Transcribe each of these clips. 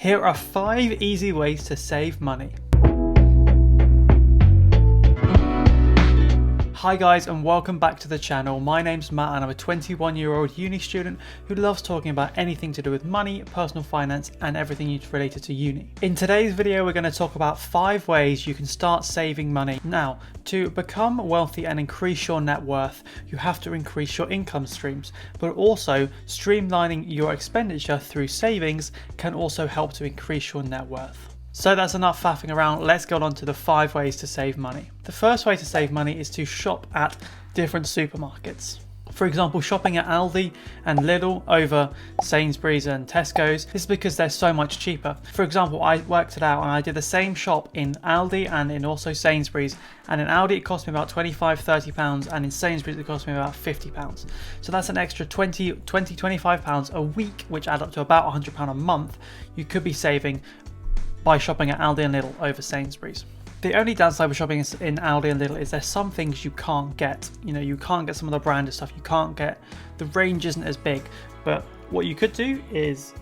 Here are 5 easy ways to save money. Hi guys and welcome back to the channel. My name's Matt and I'm a 21-year-old uni student who loves talking about anything to do with money, personal finance and everything related to uni. In today's video we're going to talk about 5 ways you can start saving money. Now, to become wealthy and increase your net worth, you have to increase your income streams, but also streamlining your expenditure through savings can also help to increase your net worth. So that's enough faffing around, let's go on to the 5 ways to save money. The first way to save money is to shop at different supermarkets. For example, shopping at Aldi and Lidl over Sainsbury's and Tesco's. This is because they're so much cheaper. For example, I worked it out and I did the same shop in Aldi and in also Sainsbury's. And in Aldi it cost me about £25-30 and in Sainsbury's it cost me about £50. So that's an extra £20-25 a week, which add up to about £100 a month you could be saving by shopping at Aldi and Lidl over Sainsbury's. The only downside with shopping in Aldi and Lidl is there's some things you can't get. You know, you can't get some of the branded stuff, you can't get, the range isn't as big. But what you could do is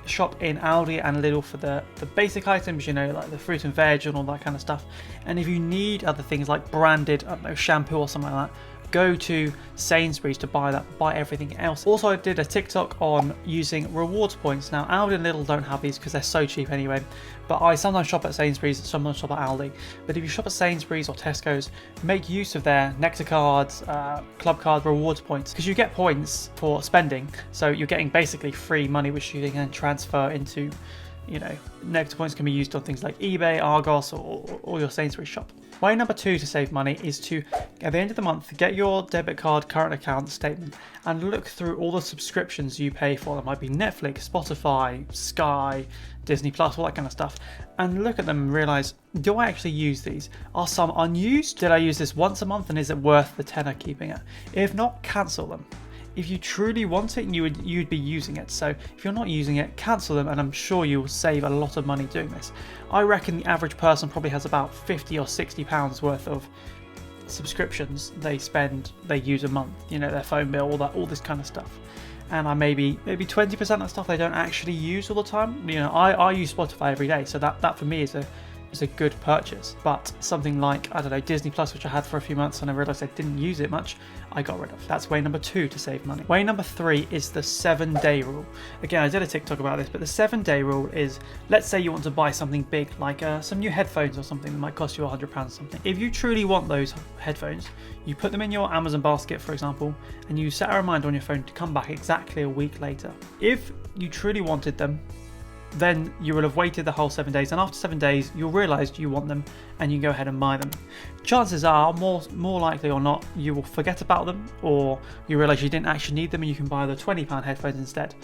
shop in Aldi and Lidl for the basic items, you know, like the fruit and veg and all that kind of stuff. And if you need other things like branded, I don't know, shampoo or something like that, go to Sainsbury's to buy everything else. Also, I did a TikTok on using rewards points. Now, Aldi and Lidl don't have these because they're so cheap anyway, but I sometimes shop at Sainsbury's, sometimes shop at Aldi. But if you shop at Sainsbury's or Tesco's, make use of their Nectar cards, Club card rewards points, because you get points for spending. So you're getting basically free money, which you can then transfer into, you know, Nectar points can be used on things like eBay, Argos, or your Sainsbury's shop. Way number 2 to save money is to, at the end of the month, get your debit card current account statement and look through all the subscriptions you pay for. That might be Netflix, Spotify, Sky, Disney Plus, all that kind of stuff. And look at them and realize, do I actually use these? Are some unused? Did I use this once a month and is it worth the tenner keeping it? If not, cancel them. If you truly want it, you'd be using it. So if you're not using it, cancel them, and I'm sure you'll save a lot of money doing this. I reckon the average person probably has about £50 or £60 worth of subscriptions they use a month. You know, their phone bill, all this kind of stuff. And I maybe 20% of stuff they don't actually use all the time. You know, I use Spotify every day, so that for me is a good purchase. But something like, I don't know, Disney Plus, which I had for a few months and I realized I didn't use it much, I got rid of. That's way number 2 to save money. Way number 3 is the 7-day rule. Again, I did a TikTok about this, but the 7-day rule is, let's say you want to buy something big, like some new headphones or something that might cost you £100 or something. If you truly want those headphones, you put them in your Amazon basket, for example, and you set a reminder on your phone to come back exactly a week later. If you truly wanted them, then you will have waited the whole 7 days, and after 7 days you'll realise you want them and you can go ahead and buy them. Chances are, more likely or not, you will forget about them, or you realise you didn't actually need them and you can buy the £20 headphones instead.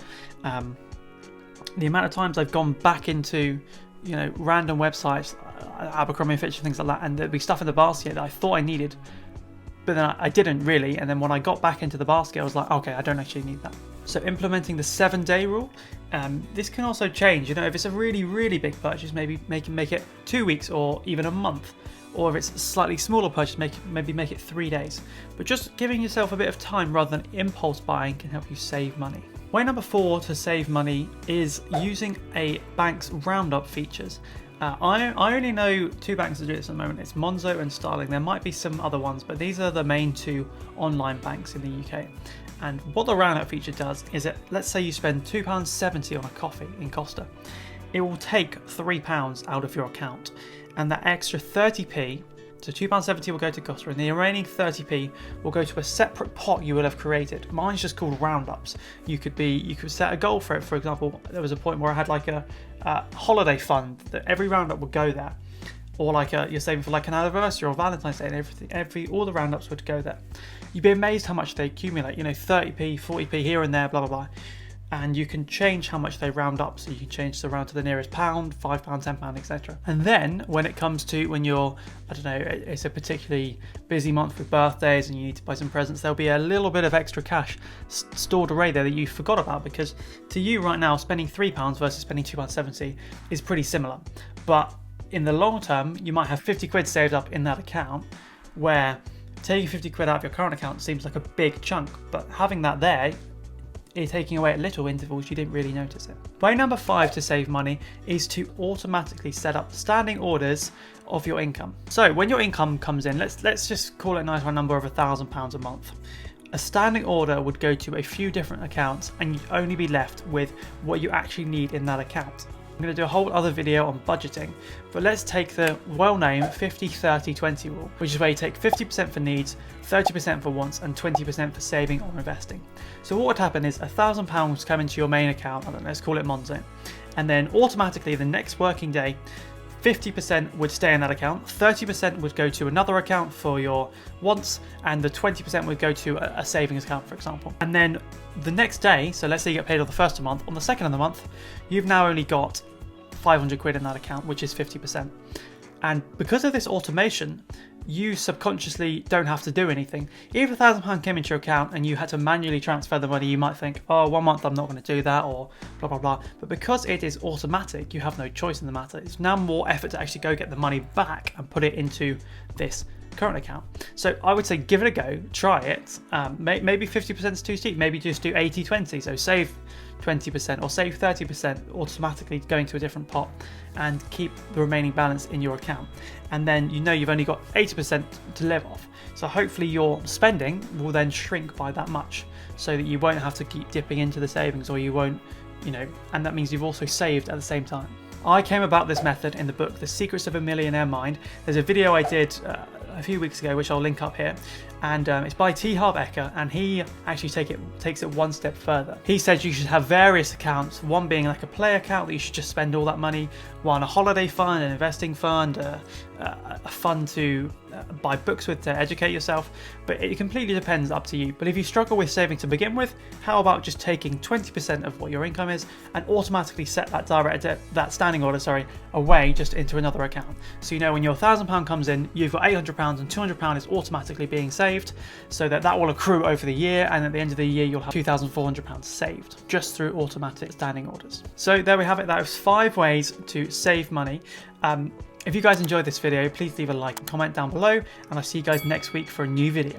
The amount of times I've gone back into, you know, random websites, Abercrombie & Fitch and things like that, and there'd be stuff in the basket that I thought I needed, but then I didn't really, and then when I got back into the basket I was like, okay, I don't actually need that. So implementing the 7-day rule, this can also change. You know, if it's a really big purchase, maybe make it 2 weeks or even a month. Or if it's a slightly smaller purchase, maybe make it 3 days. But just giving yourself a bit of time rather than impulse buying can help you save money. Way number 4 to save money is using a bank's Roundup features. I only know 2 banks that do this at the moment. It's Monzo and Starling. There might be some other ones, but these are the main 2 online banks in the UK. And what the Roundup feature does is that, let's say you spend £2.70 on a coffee in Costa, it will take £3 out of your account, and that extra 30p, so £2.70 will go to Costa, and the remaining 30p will go to a separate pot you will have created. Mine's just called Roundups. You could set a goal for it. For example, there was a point where I had like a holiday fund that every Roundup would go there, or like you're saving for like an anniversary or Valentine's Day, and all the Roundups would go there. You'd be amazed how much they accumulate. You know, 30p, 40p here and there, blah blah blah. And you can change how much they round up. So you can change the round to the nearest pound, £5, £10, etc. And then when it comes to when you're, I don't know, it's a particularly busy month with birthdays and you need to buy some presents, there'll be a little bit of extra cash stored away there that you forgot about, because to you right now, spending £3 versus spending £2.70 is pretty similar. But in the long term, you might have 50 quid saved up in that account, where taking 50 quid out of your current account seems like a big chunk, but having that there taking away at little intervals, you didn't really notice it. Way number 5 to save money is to automatically set up standing orders of your income. So when your income comes in, let's just call it a nice round number of £1,000 a month. A standing order would go to a few different accounts and you'd only be left with what you actually need in that account. I'm going to do a whole other video on budgeting, but let's take the well-known 50-30-20 rule, which is where you take 50% for needs, 30% for wants, and 20% for saving or investing. So what would happen is £1,000 come into your main account, I don't know, let's call it Monzo, and then automatically the next working day, 50% would stay in that account, 30% would go to another account for your wants, and the 20% would go to a savings account, for example. And then the next day, so let's say you get paid on the first of the month, on the second of the month, you've now only got 500 quid in that account, which is 50%. And because of this automation, you subconsciously don't have to do anything. Even if £1,000 came into your account and you had to manually transfer the money, you might think, oh, 1 month I'm not going to do that, or blah, blah, blah. But because it is automatic, you have no choice in the matter. It's now more effort to actually go get the money back and put it into this current account. So I would say give it a go, try it. Maybe 50% is too steep, maybe just do 80-20, so save 20% or save 30% automatically going to a different pot and keep the remaining balance in your account. And then you know you've only got 80% to live off. So hopefully your spending will then shrink by that much so that you won't have to keep dipping into the savings, or you won't, and that means you've also saved at the same time. I came about this method in the book, The Secrets of a Millionaire Mind. There's a video I did a few weeks ago, which I'll link up here, and it's by T. Harv Eker, and he actually takes it one step further. He says you should have various accounts, one being like a play account that you should just spend all that money, one a holiday fund, an investing fund, a fund to buy books with to educate yourself, but it completely depends, up to you. But if you struggle with saving to begin with, how about just taking 20% of what your income is and automatically set that standing order away just into another account. So when your £1,000 comes in, you've got £800 and £200 is automatically being saved, so that will accrue over the year, and at the end of the year you'll have £2,400 saved just through automatic standing orders. So there we have it. That was 5 ways to save money. If you guys enjoyed this video, please leave a like and comment down below, and I'll see you guys next week for a new video.